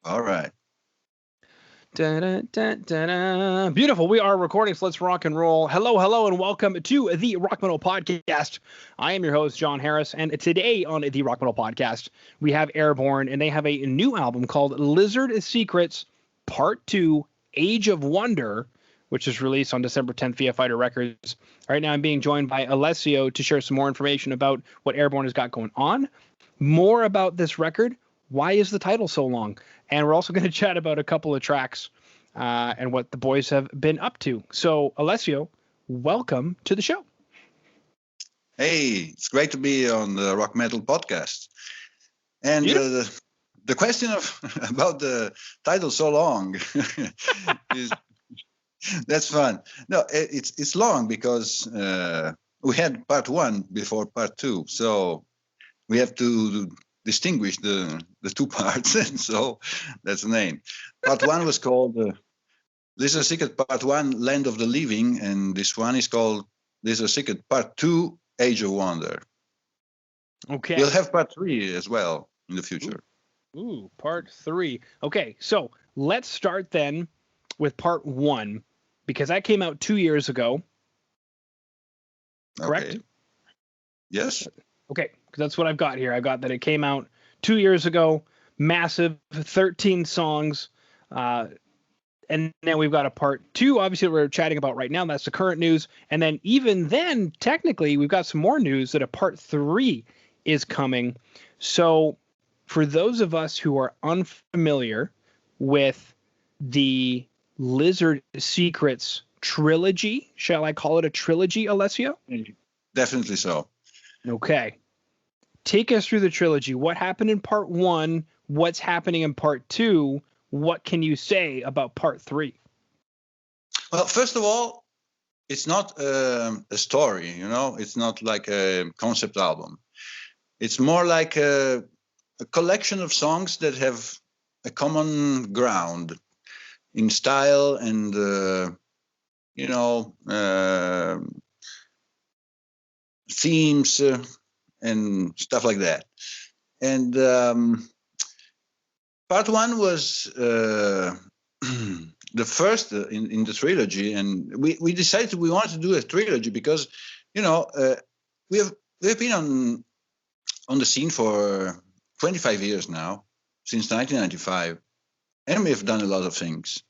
All right. Da-da-da-da-da. Beautiful. We are recording, so let's rock and roll. Hello, hello, and welcome to the Rock Metal Podcast. I am your host, John Harris, and today on the Rock Metal Podcast, we have Airborne, and they have a new album called Lizard Secrets Part 2, Age of Wonder, which is released on December 10th via Fighter Records. Right now, I'm being joined by Alessio to share some more information about what Airborne has got going on, more about this record, why is the title so long? And we're also going to chat about a couple of tracks and what the boys have been up to. So, Alessio, welcome to the show. Hey, it's great to be on the Rock Metal Podcast. And the question of about the title so long is that's fun. No, it's long because we had part 1 before part 2, so we have to distinguish the two parts, and so that's the name. Part 1 was called Lizard Secret Part 1, Land of the Living, and this one is called Lizard Secret Part 2, Age of Wonder. Okay. We'll have part 3 as well in the future. Ooh, part 3. Okay, so let's start then with part 1, because that came out 2 years ago. Correct? Okay. Yes. Okay, because that's what I've got here. I've got that it came out 2 years ago, massive, 13 songs, and then we've got a part 2, obviously, we're chatting about right now. That's the current news. And then even then, technically, we've got some more news that a part 3 is coming. So for those of us who are unfamiliar with the Lizard Secrets trilogy, shall I call it a trilogy, Alessio? Definitely so. Okay. Take us through the trilogy. What happened in part 1? What's happening in part 2? What can you say about part 3? Well, first of all, it's not a story, it's not like a concept album. It's more like a collection of songs that have a common ground in style and, themes and stuff like that. And part 1 was the first in the trilogy, and we decided we wanted to do a trilogy because, we have been on the scene for 25 years now, since 1995, and we have done a lot of things.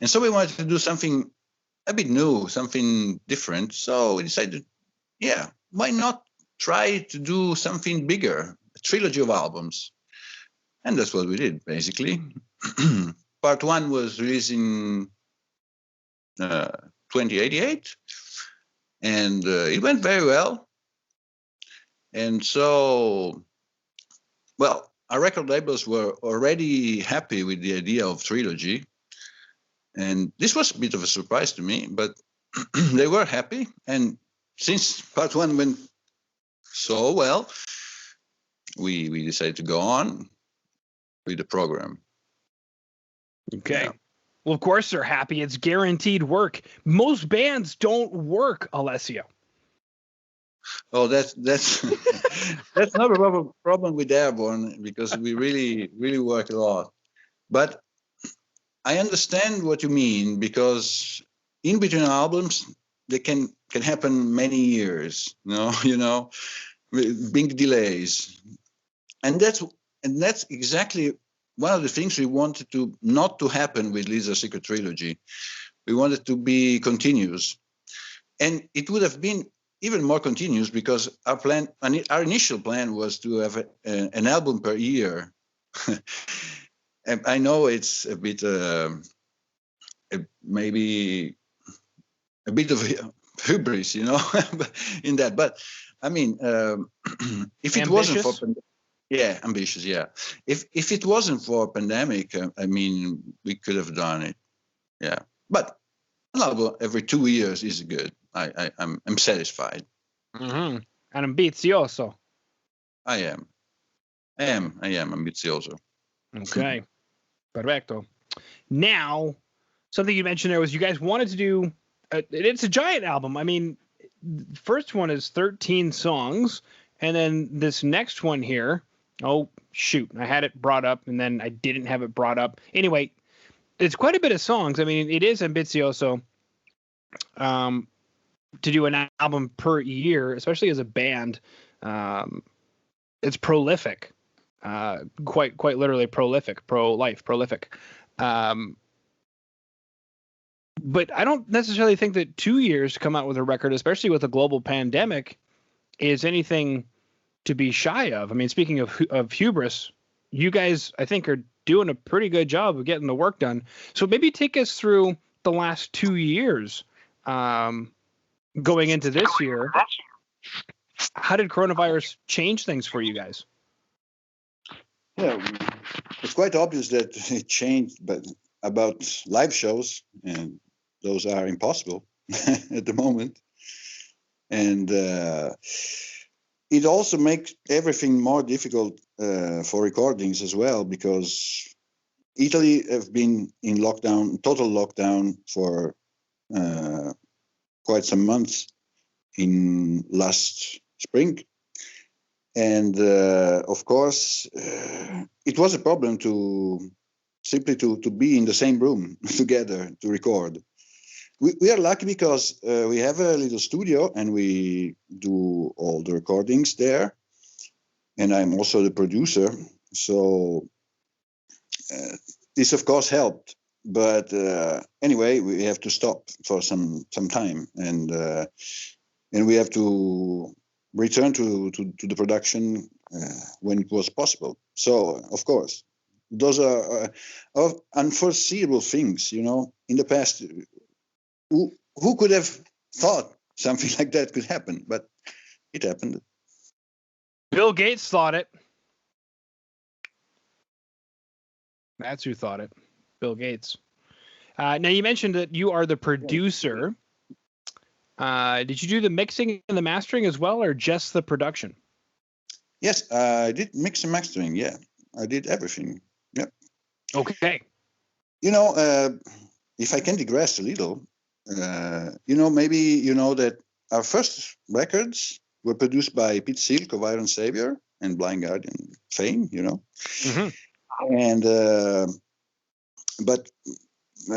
And so we wanted to do something a bit new, something different. So we decided, why not try to do something bigger, a trilogy of albums? And that's what we did, basically. Part 1 was released in 2088, and it went very well. And so, well, our record labels were already happy with the idea of trilogy. And this was a bit of a surprise to me, but they were happy. And since part 1 went so well, we decided to go on with the program. Okay. Yeah. Well, of course they're happy. It's guaranteed work. Most bands don't work, Alessio. Oh, that's that's not a problem with Airborne, because we really work a lot. But I understand what you mean, because in between albums they can happen many years, big delays, and that's exactly one of the things we wanted to not to happen with Lizard Secret Trilogy. We wanted to be continuous, and it would have been even more continuous because our initial plan was to have an album per year. And I know it's a bit maybe a bit of hubris, in that. But I mean, if it wasn't for ambitious, yeah. If it wasn't for pandemic, I mean, we could have done it, yeah. But an album every 2 years is good. I'm satisfied. Mm-hmm. And ambizioso. I am ambizioso. Okay. Perfecto. Now, something you mentioned there was you guys wanted to do. It's a giant album. I mean, the first one is 13 songs, and then this next one here Oh, shoot. I had it brought up and then I didn't have it brought up. Anyway, it's quite a bit of songs. I mean, it is ambitioso to do an album per year, especially as a band. It's prolific, quite literally prolific, prolific. But I don't necessarily think that 2 years to come out with a record, especially with a global pandemic, is anything to be shy of. I mean, speaking of hubris, you guys, I think, are doing a pretty good job of getting the work done. So maybe take us through the last 2 years going into this year. How did coronavirus change things for you guys? Yeah, it's quite obvious that it changed, but about live shows, and those are impossible at the moment. And it also makes everything more difficult for recordings as well, because Italy have been in lockdown, total lockdown for quite some months in last spring. And of course, it was a problem to simply to be in the same room together to record. We are lucky because we have a little studio and we do all the recordings there. And I'm also the producer. So this, of course, helped. But anyway, we have to stop for some time. And we have to return to the production when it was possible. So, of course, those are unforeseeable things, you know. In the past, who could have thought something like that could happen? But it happened. Bill Gates thought it. That's who thought it. Bill Gates. Now, you mentioned that you are the producer. Did you do the mixing and the mastering as well, or just the production? Yes, I did mix and mastering. Yeah, I did everything. Yep. Okay. You know, if I can digress a little, you know, maybe you know that our first records were produced by Pete Silk of Iron Savior and Blind Guardian fame, you know. Mm-hmm. And but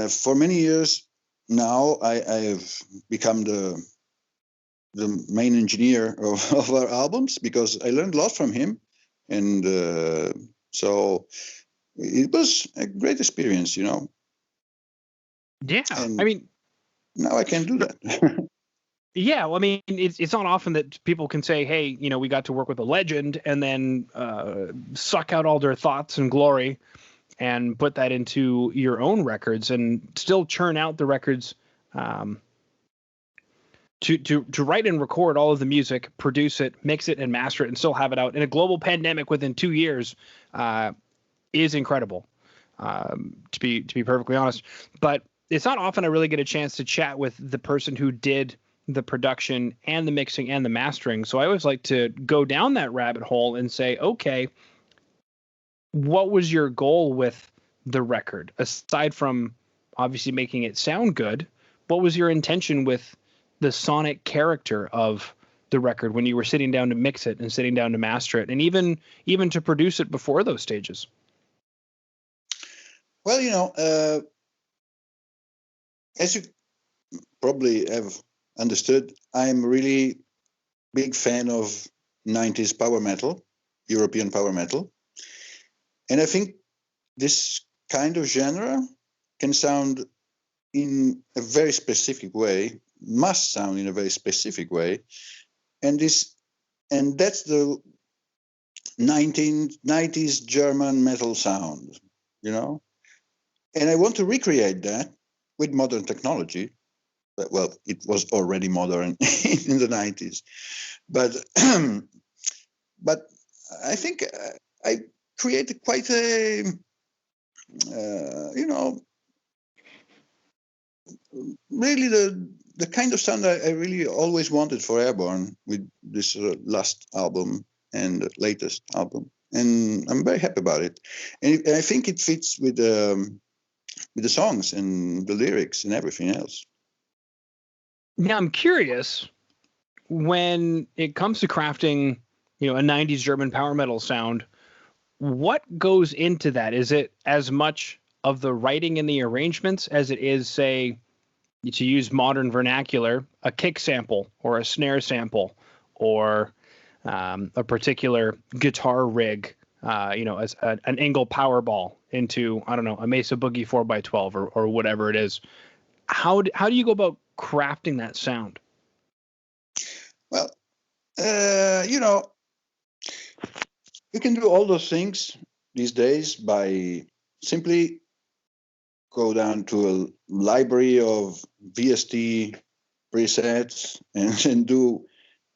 for many years now, I have become the main engineer of our albums, because I learned a lot from him, and so it was a great experience, you know. Yeah, and I mean, now I can do that. Yeah, well, I mean, it's not often that people can say, "Hey, you know, we got to work with a legend," and then suck out all their thoughts and glory and put that into your own records, and still churn out the records to write and record all of the music, produce it, mix it, and master it, and still have it out in a global pandemic within 2 years is incredible. To be perfectly honest, but it's not often I really get a chance to chat with the person who did the production and the mixing and the mastering. So I always like to go down that rabbit hole and say, okay, what was your goal with the record? Aside from obviously making it sound good, what was your intention with the sonic character of the record when you were sitting down to mix it and sitting down to master it, and even to produce it before those stages? Well, you know, as you probably have understood, I'm really big fan of 90s power metal, European power metal. And I think this kind of genre can sound in a very specific way, must sound in a very specific way. And that's the 1990s German metal sound, you know? And I want to recreate that with modern technology. Well, it was already modern in the 90s, but I think I created quite a you know, really the kind of sound I really always wanted for Airborn with this last album and latest album, and I'm very happy about it. And I think it fits with the songs and the lyrics and everything else. Now, I'm curious, when it comes to crafting, you know, a 90s German power metal sound, what goes into that? Is it as much of the writing and the arrangements as it is, say, to use modern vernacular, a kick sample or a snare sample or a particular guitar rig, as an Engel Powerball into, I don't know, a Mesa Boogie 4x12 or whatever it is. How do you go about crafting that sound? Well, you can do all those things these days by simply go down to a library of VST presets and do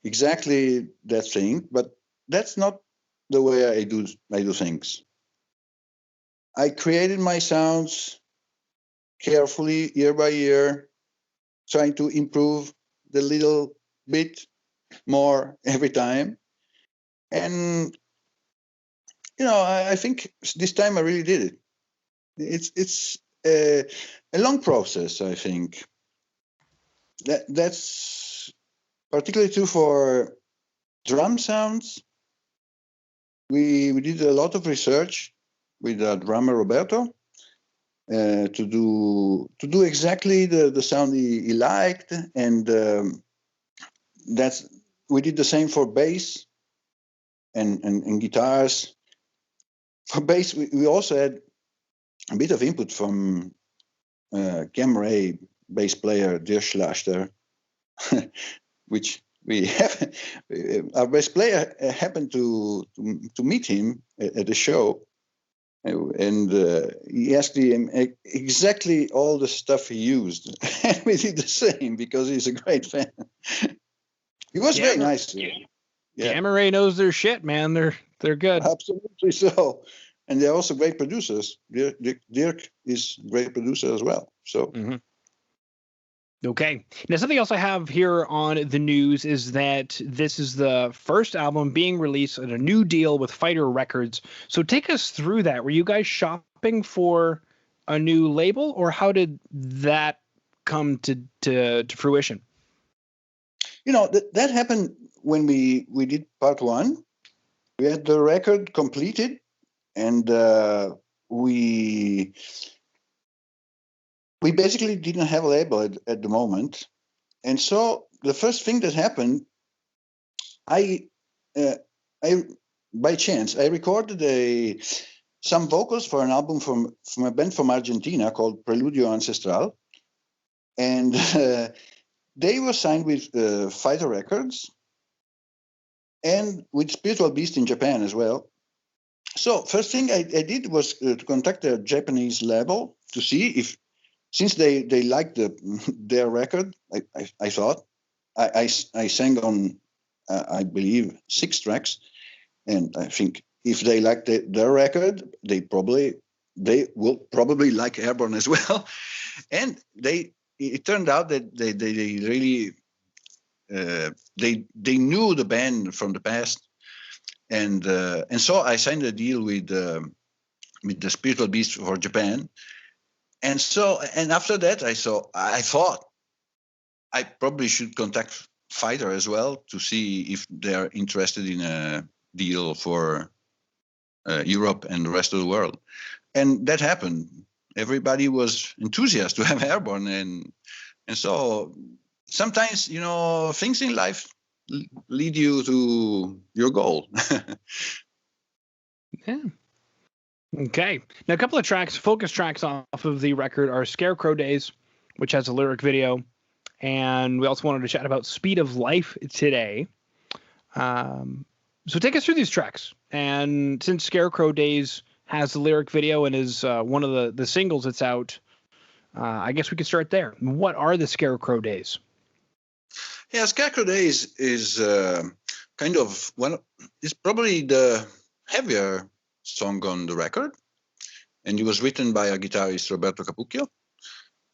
exactly that thing. But that's not the way I do things. I created my sounds carefully year by year, trying to improve the little bit more every time. And I think this time I really did it. It's a long process, I think. That's particularly true for drum sounds. We did a lot of research with drummer Roberto to do exactly the sound he liked, and we did the same for bass and guitars. For bass, we also had a bit of input from Gamray bass player Dirk Schlachter, which we have. Our bass player happened to meet him at the show, and he asked him exactly all the stuff he used, and we did the same because he's a great fan. He was very nice. Yeah. Gamma Ray knows their shit, man. They're good. Absolutely so. And they're also great producers. Dirk is a great producer as well. So. Mm-hmm. Okay. Now, something else I have here on the news is that this is the first album being released at a new deal with Fighter Records. So take us through that. Were you guys shopping for a new label, or how did that come to fruition? That happened when we did part one. We had the record completed, and we basically didn't have a label at the moment. And so the first thing that happened, I by chance I recorded some vocals for an album from a band from Argentina called Preludio Ancestral, and they were signed with Fighter Records and with Spiritual Beast in Japan as well. So first thing I did was to contact a Japanese label to see if, since they liked their record, I thought, I sang on, I believe, 6 tracks, and I think if they liked their record, they will probably like Airborne as well. And it turned out that they really they knew the band from the past, and so I signed a deal with the Spiritual Beast for Japan. And after that, I thought I probably should contact Fighter as well to see if they're interested in a deal for Europe and the rest of the world. And that happened. Everybody was enthusiastic to have Airborne, and so sometimes things in life lead you to your goal. Yeah. Okay. Now, a couple of focus tracks off of the record are Scarecrow Days, which has a lyric video. And we also wanted to chat about Speed of Life today. So take us through these tracks. And since Scarecrow Days has the lyric video and is one of the singles that's out, I guess we could start there. What are the Scarecrow Days? Yeah, Scarecrow Days is kind of it's probably the heavier song on the record, and it was written by a guitarist, Roberto Capucchio,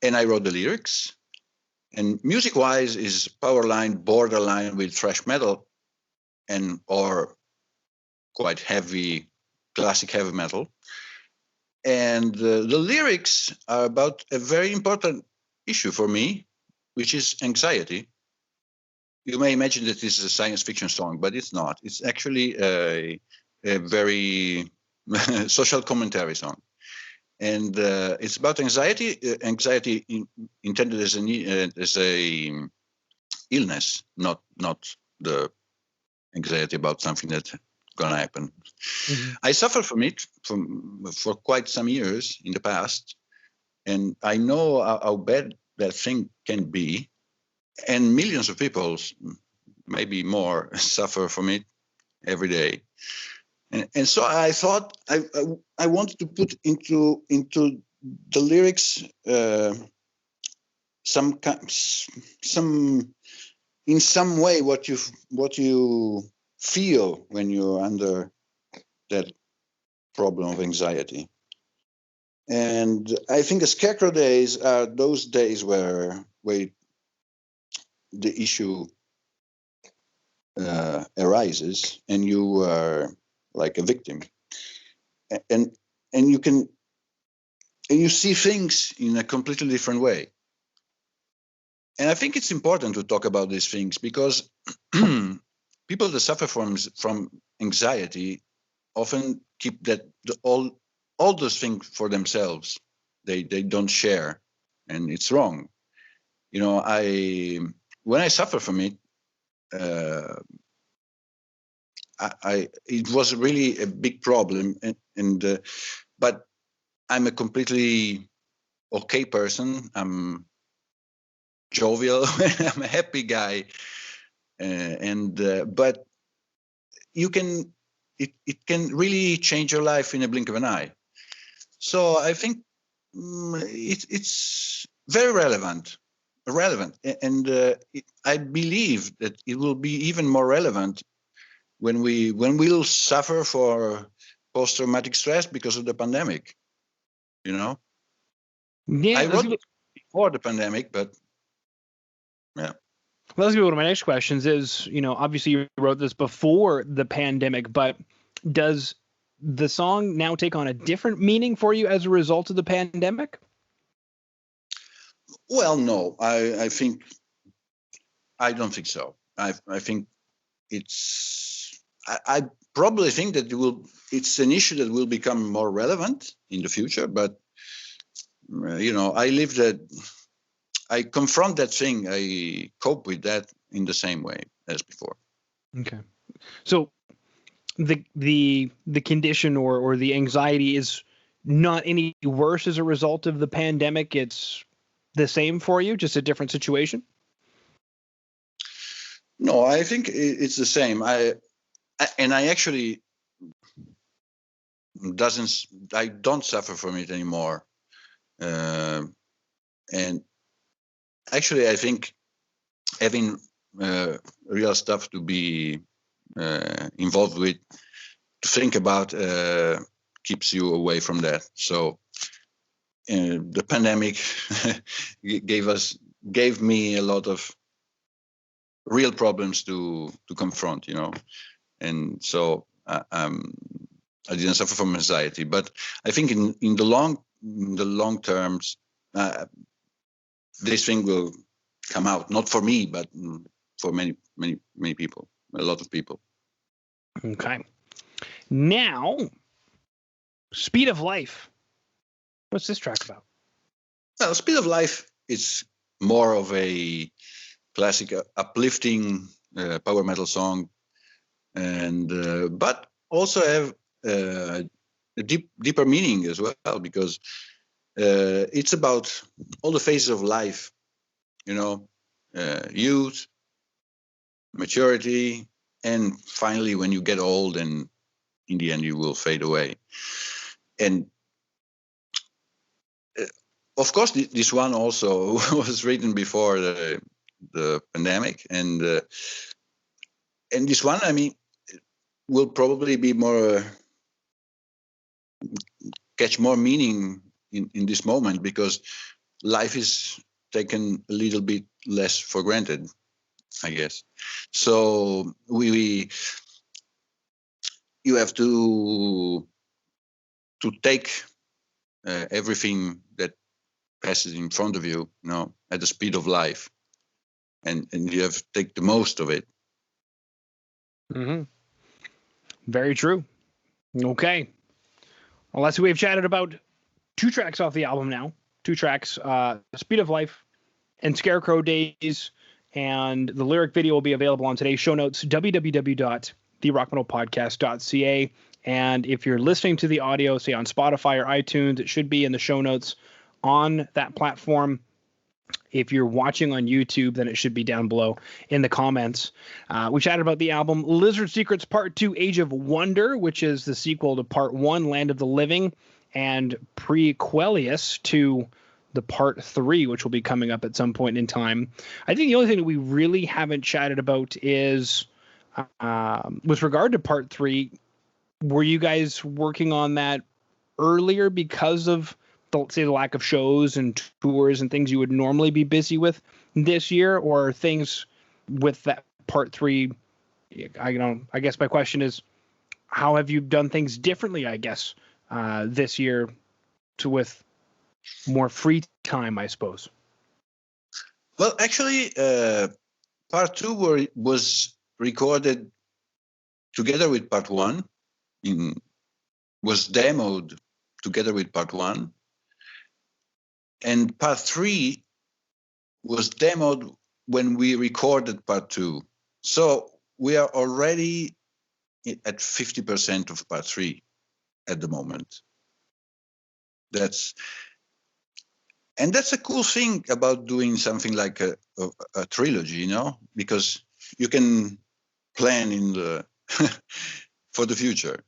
and I wrote the lyrics. And music-wise is powerline, borderline with thrash metal, or quite heavy, classic heavy metal. And the lyrics are about a very important issue for me, which is anxiety. You may imagine that this is a science fiction song, but it's not. It's actually a very social commentary song. And it's about anxiety. Anxiety intended as a illness, not the anxiety about something that's gonna happen. Mm-hmm. I suffered from it for quite some years in the past, and I know how bad that thing can be. And millions of people, maybe more, suffer from it every day. And so I thought I wanted to put into the lyrics some in some way what you feel when you're under that problem of anxiety. And I think the Scarecrow Days are those days where the issue arises and you are like a victim, and you can and you see things in a completely different way. And I think it's important to talk about these things because people that suffer from anxiety often keep all those things for themselves. They don't share, and it's wrong. When I suffer from it, it was really a big problem, but I'm a completely okay person. I'm jovial. I'm a happy guy, but it can really change your life in a blink of an eye. So I think it's very relevant, and I believe that it will be even more relevant when we'll suffer for post-traumatic stress because of the pandemic. Yeah, I wrote it before the pandemic, but yeah. Well, that's one of my next questions is, obviously you wrote this before the pandemic, but does the song now take on a different meaning for you as a result of the pandemic? Well, no, I don't think so. I think I probably think that it's an issue that will become more relevant in the future, but I confront that thing. I cope with that in the same way as before. Okay. So the condition or the anxiety is not any worse as a result of the pandemic. It's the same for you, just a different situation. No, I think it's the same. I actually I don't suffer from it anymore. And actually, I think having real stuff to be involved with, to think about, keeps you away from that. So the pandemic gave me a lot of real problems to confront, and so I didn't suffer from anxiety. But I think in the long terms, this thing will come out, not for me, but for many people, a lot of people. Okay. Now, Speed of Life. What's this track about? Well, Speed of Life is more of a classic, uplifting power metal song, and but also have a deeper meaning as well, because it's about all the phases of life, youth, maturity, and finally when you get old, and in the end you will fade away. And of course, this one also was written before the pandemic, and this one, I mean, will probably be more catch more meaning in this moment, because life is taken a little bit less for granted, I guess. So you have to take everything that passes in front of you, at the speed of life, and you have to take the most of it. Mm-hmm. Very true. Okay. Alessio, we've chatted about 2 tracks off the album now. 2 tracks, Speed of Life and Scarecrow Days. And the lyric video will be available on today's show notes, www.therockmetalpodcast.ca. And if you're listening to the audio, say on Spotify or iTunes, it should be in the show notes on that platform. If you're watching on YouTube, then it should be down below in the comments. We chatted about the album Lizard Secrets Part 2, Age of Wonder, which is the sequel to Part 1, Land of the Living, and prequelius to the Part 3, which will be coming up at some point in time. I think the only thing that we really haven't chatted about is, with regard to Part 3, were you guys working on that earlier because of the lack of shows and tours and things you would normally be busy with this year, or things with that Part 3? I guess my question is, how have you done things differently, I guess, this year with more free time, I suppose? Well, actually, Part 2 was recorded together with Part 1, was demoed together with Part 1. And Part 3 was demoed when we recorded Part 2. So we are already at 50% of Part 3 at the moment. That's a cool thing about doing something like a trilogy, because you can plan in the for the future.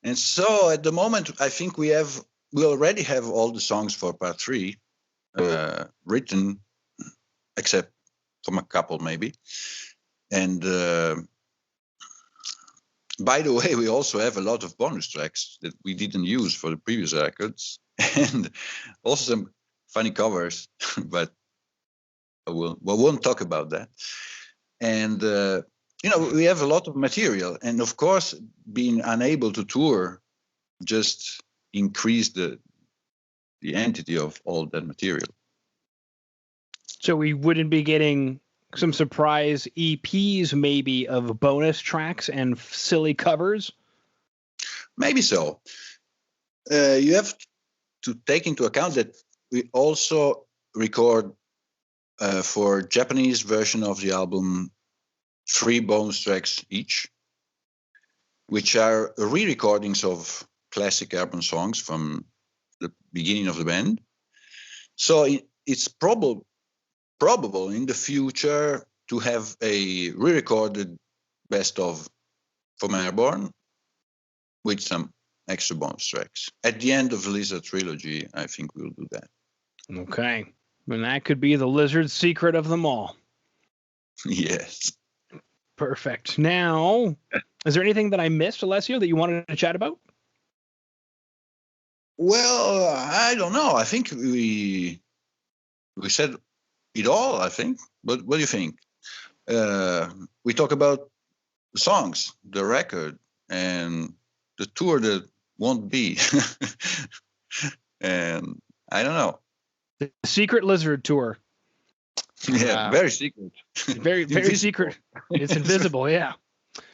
And so at the moment, I think we already have all the songs for Part 3 written, except from a couple maybe. And by the way, we also have a lot of bonus tracks that we didn't use for the previous records, and also some funny covers, but we won't talk about that. And we have a lot of material, and of course, being unable to tour just increased the entity of all that material. So we wouldn't be getting some surprise EPs, maybe, of bonus tracks and silly covers? Maybe so. You have to take into account that we also record for Japanese version of the album 3 bonus tracks each, which are re-recordings of classic Airborne songs from the beginning of the band. So it's probable in the future to have a re-recorded best of from Airborne with some extra bonus tracks. At the end of the Lizard trilogy, I think we'll do that. Okay. And that could be the Lizard secret of them all. Yes. Perfect. Now, is there anything that I missed, Alessio, that you wanted to chat about? Well, I don't know. I think we said it all, I think. But what do you think? We talk about the songs, the record, and the tour that won't be. And I don't know. The Secret Lizard Tour. Yeah, very secret. Very, very secret. It's invisible, yeah.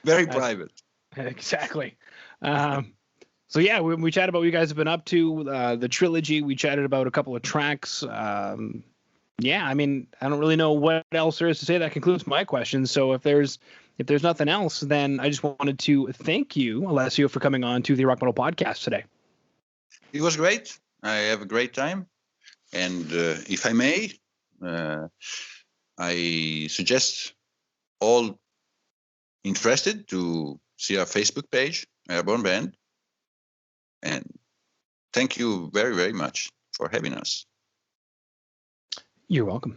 Very private. Exactly. So yeah, we chatted about what you guys have been up to, the trilogy. We chatted about a couple of tracks. Yeah, I mean, I don't really know what else there is to say. That concludes my questions. So if there's nothing else, then I just wanted to thank you, Alessio, for coming on to the Rock Metal Podcast today. It was great. I have a great time. And if I may, I suggest all interested to see our Facebook page, Airborne Band. And thank you very, very much for having us. You're welcome.